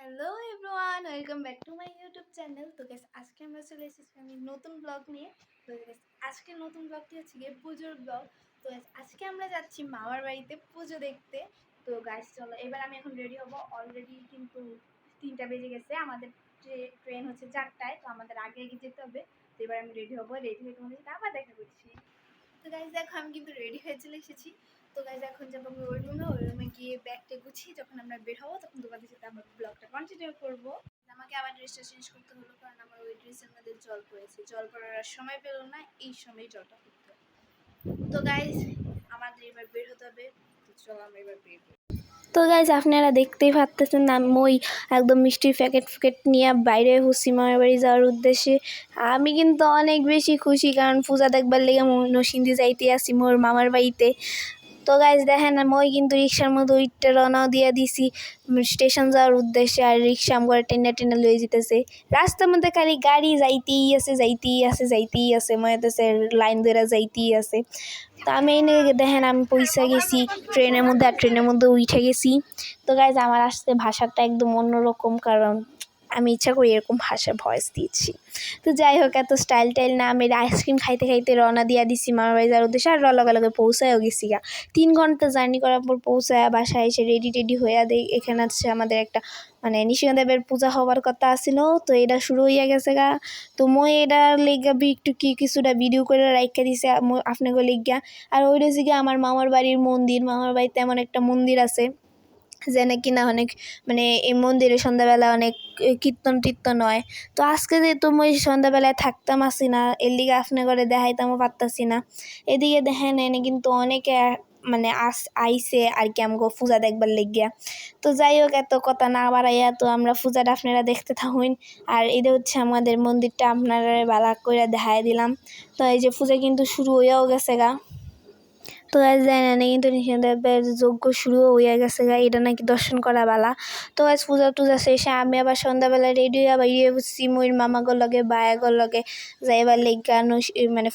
Hello everyone, welcome back to my YouTube channel. তো guys, আজকে আমরা চলে এসেছি আমি নতুন ব্লগ নিয়ে। তো গাইস, আজকে নতুন ব্লগটি হচ্ছে গিয়ে পুজোর ব্লগ। তো গাইস, আজকে আমরা যাচ্ছি মামার বাড়িতে পুজো দেখতে। তো গাইস চলো, এবার আমি এখন রেডি হব। অলরেডি কিন্তু 3টা বেজে গেছে, আমাদের ট্রেন হচ্ছে 4টায়। তো আমাদের আগে আগে যেতে হবে। তো এবার আমি রেডি হবো, রেডি হয়ে তোমাদের সাথে আবার দেখা করছি। তো গাইস দেখো, আমি কিন্তু রেডি হয়ে চলে এসেছি। তো গাইস এখন যাবো আমি ওই রুমে গিয়ে ব্যাগটা গুছিয়ে যখন আমরা বের হবো তখন তোমাদের সাথে আমরা ব্লগটা কন্টিনিউ করবো। আমাকে আবার ড্রেসটা চেঞ্জ করতে হলো, কারণ আমার ওই ড্রেসের মধ্যে জল পড়েছে। জল পড়ার আর সময় পেল না, এই সময় জলটা পড়তো। তো গাইস, আমাদের এবার বের হতে হবে। তো চলো আমরা এবার বের হই। তো গাইজ আপনারা দেখতেই পারতেছেন আমি একদম মিষ্টির প্যাকেট নিয়ে বাইরে হচ্ছি মামার বাড়ি যাওয়ার উদ্দেশ্যে। আমি কিন্তু অনেক বেশি খুশি, কারণ পূজা দেখবার লেগে নসিন্দি যাইতে আসি মোর মামার বাড়িতে। তো গাইজ দেখেন, মই কিন্তু রিক্সার মধ্যে উইটটা রওনা দিয়ে দিছি স্টেশন যাওয়ার উদ্দেশ্যে। আর রিক্সা আমার টেনে টেনে লয়ে যেতেছে। রাস্তার মধ্যে খালি গাড়ি যাইতেই আছে মনে হইতেছে লাইন ধরে যাইতেই আছে। তো আমি এনে দেখেন আমি পয়সা গেছি ট্রেনের মধ্যে, আর ট্রেনের মধ্যে উঠে গেছি। তো গাইজ আমার আসতে ভাষাটা একদম অন্যরকম, কারণ আমি ইচ্ছা করি এরকম ভাষা ভয়েস দিচ্ছি। তো যাই হোক, এত স্টাইল না, আমি আইসক্রিম খাইতে খাইতে রওনা দিয়ে দিছি মামার বাড়ি যাওয়ার উদ্দেশ্যে। আর লগে পৌঁছায়ও গেছি গা। 3 ঘন্টা জার্নি করার পর পৌঁছায় বাসায় এসে রেডি হয়ে দেই। এখানে হচ্ছে আমাদের একটা নৃসিংহদেবের পূজা হওয়ার কথা আছিল, তো এটা শুরু হইয়া গেছে গা। তো মই এটা লেগা একটু কিছুটা ভিডিও করে রাইখা দিছে আপনাকে লেগা। আর ওই রয়েছে গিয়ে আমার মামার বাড়ির মন্দির। মামার বাড়িতে এমন একটা মন্দির আছে যে নাকি না অনেক এই মন্দিরে সন্ধ্যাবেলা অনেক কীর্তন হয়। তো আজকে যেহেতু মই সন্ধ্যাবেলায় থাকতাম আসি না, এর লিগে আপনি করে দেখাইতামও পারতাছি না। এদিকে দেখেন এনে কিন্তু অনেকে আইসে আর কি আমগো পূজা দেখবার লেগিয়া। তো যাই হোক, এত কথা না বাড়াইয়া তো আমরা পূজাটা আপনারা দেখতে থাকুন। আর এটা হচ্ছে আমাদের মন্দিরটা, আপনারা ভালো করে দেখাই দিলাম। তো এই যে পূজা কিন্তু শুরু হয়েও গেছে গা। তো আজ যায় না কিন্তু নিষেধের যজ্ঞ শুরু হয়ে গেছে গা, এটা নাকি দর্শন করা বালা। তো আজ পূজা টুজা শেষে আমি আবার সন্ধ্যাবেলা রেডি হয়ে বাইরে হচ্ছি ময়ূর মামাগর লগে বায়াগর লগে যাইবার লেগা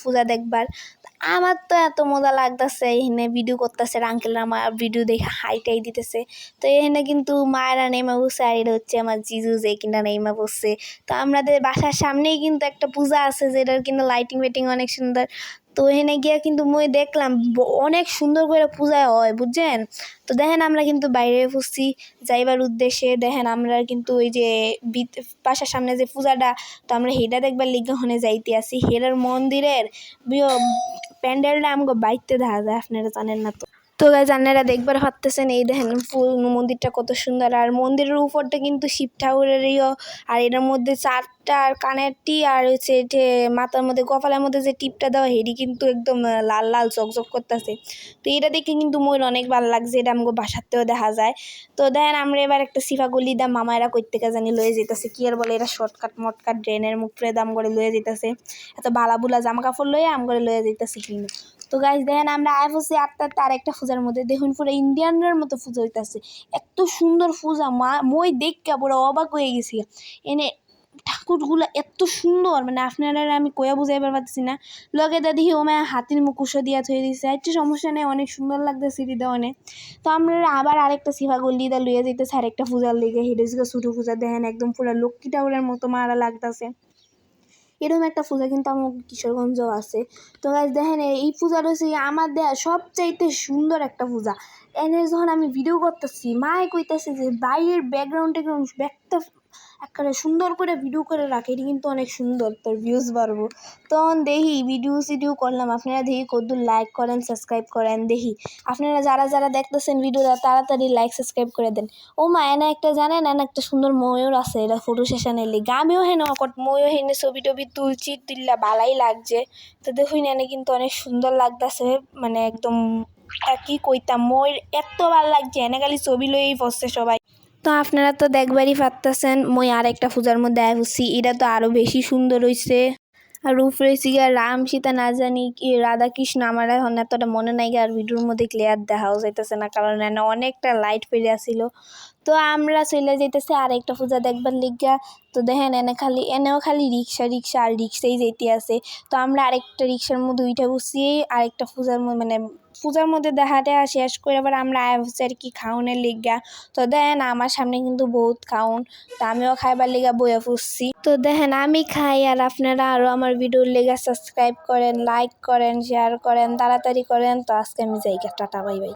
পূজা দেখবার। আমার তো এত মজা লাগতেছে, এখানে ভিডিও করতেছে, আঙ্কেলরা আমার ভিডিও দেখে হাইটাই দিতেছে। তো এখানে কিন্তু মায়েরা নেমা বসছে, আর এটা হচ্ছে আমার জিজু যে কিনা নেমা বসছে। তো আমাদের বাসার সামনেই কিন্তু একটা পূজা আছে, যেটার কিন্তু লাইটিং অনেক সুন্দর। তো এখানে গিয়া কিন্তু মই দেখলাম অনেক সুন্দর করে পূজা হয়, বুঝছেন। তো দেখেন আমরা কিন্তু বাইরে বসছি যাইবার উদ্দেশ্যে। দেখেন আমরা কিন্তু ওই যে বাসার সামনে যে পূজাটা, তো আমরা হেডা দেখবার লিগে ওখানে যাইতে আসি। হেরার মন্দিরের প্যান্ডেলটা আমাকে বাইতে দেখা যায়, আপনারা জানেন না। তো গাইজ আপনারা দেখবার পারতেছেন, এই দেখেন মন্দিরটা কত সুন্দর। আর মন্দিরের উপরটা কিন্তু শিব ঠাকুরেরইও। আর এটার মধ্যে 4টা কানের টি, আর হচ্ছে মাথার মধ্যে কপালের মধ্যে যে টিপটা দেওয়া, হেডি কিন্তু একদম লাল লাল চকচক করতেছে। তো এটা দেখে কিন্তু মোর অনেক ভালো লাগছে, এটা আমাকে বাসাতেও দেখা যায়। তো দেখেন আমরা এবার একটা সিফা গলি দাম মামারা কই থেকে জানি লয়ে যেতেছে, কি আর বলে এরা শর্টকাট মটকাট ড্রেনের মুখরে দাম করে লয়ে যেতেছে। এত বালাবুলা জামা কাপড় লয়ে আম করে লয়ে যেতেছে কিনে। তো গাইজ দেখেন আমরা আয় বসে আর একটা পূজার মধ্যে, দেখুন পুরো ইন্ডিয়ানের মতো পূজা হইতেছে। এত সুন্দর পূজা, মই দেখে পুরো অবাক হয়ে গেছি। এনে ঠাকুরগুলো এত সুন্দর, আপনারা আমি কয়া বুঝাইবার পারতেছি না। লগে দাদি ওমা হাতির মুখোশও দিয়া থয়ে দিচ্ছে, একটু সমস্যা নেই, অনেক সুন্দর লাগতেছে দিদা অনেক। তো আমরা আবার আরেকটা সিফা গল্লিদা লইয়া যাইতেছে আরেকটা পূজার লেগে, হেডেসকে ছোটো পূজা দেখেন একদম পুরো লক্ষ্মী ঠাকুরের মতো মারা লাগতেছে। এরকম একটা পূজা কিন্তু আমার কিশোরগঞ্জেও আছে। তো গাইজ দেখেন এই পূজাটা হচ্ছে আমার দেয়া সবচাইতে সুন্দর একটা পূজা। এনে যখন আমি ভিডিও করতেছি, মায়ে কইতেছে যে বাইরের ব্যাকটা একেবারে সুন্দর করে ভিডিও করে রাখে, এটি কিন্তু অনেক সুন্দর, তোর ভিউজ বাড়বো। তখন দেখি ভিডিও করলাম, আপনারা দেখি কতদূর লাইক করেন সাবস্ক্রাইব করেন। দেখি আপনারা যারা দেখতেছেন ভিডিওটা তাড়াতাড়ি লাইক সাবস্ক্রাইব করে দেন। ও মা, এনে একটা জানেন এনে একটা সুন্দর ময়ূর আছে, এটা ফটো সেশনের লিগে আমিও হেন ময়ূর হেনে ছবি টবি তুলছি, তুললা ভালাই লাগছে। তো দেখুন এনে কিন্তু অনেক সুন্দর লাগতেছে, একদম কি কইতাম, ময়ূর এত ভালো লাগছে, এনে খালি ছবি লইয়েই বসছে সবাই। তো আপনারা তো দেখবারই পারতেছেন, মই আর একটা পূজার মধ্যে আসছি, এটা তো আরও বেশি সুন্দর হয়েছে। আর উপরে গিয়া রাম সীতা না জানি কি রাধা কৃষ্ণ, আমার এখন এতটা মনে নাই, আর ভিডিওর মধ্যে ক্লিয়ার দেখাও যাইতেছে না, কারণ এনে অনেকটা লাইট পেরে আসছিল। তো আমরা চলে যাইতেছি আরেকটা পূজা দেখবার লিগা। তো দেখেন এনেও খালি রিক্সা আর রিক্সাই যেতে আছে। তো আমরা আরেকটা রিক্সার মধ্যে উঠে বসছি, আরেকটা পূজার পূজার মধ্যে দেখাতে শেষ করে আবার আমরা আয়া হচ্ছে আর কি খাওনের লিগা। তো দেখেন আমার সামনে কিন্তু বহুত খাউন, তো আমিও খাইবার লিগা বইয়া ফুসছি। তো দেখেন আমি খাই আর আপনারা আরও আমার ভিডিওর লেগা সাবস্ক্রাইব করেন, লাইক করেন, শেয়ার করেন, তাড়াতাড়ি করেন। তো আজকে আমি যাই, টাটা বাই বাই।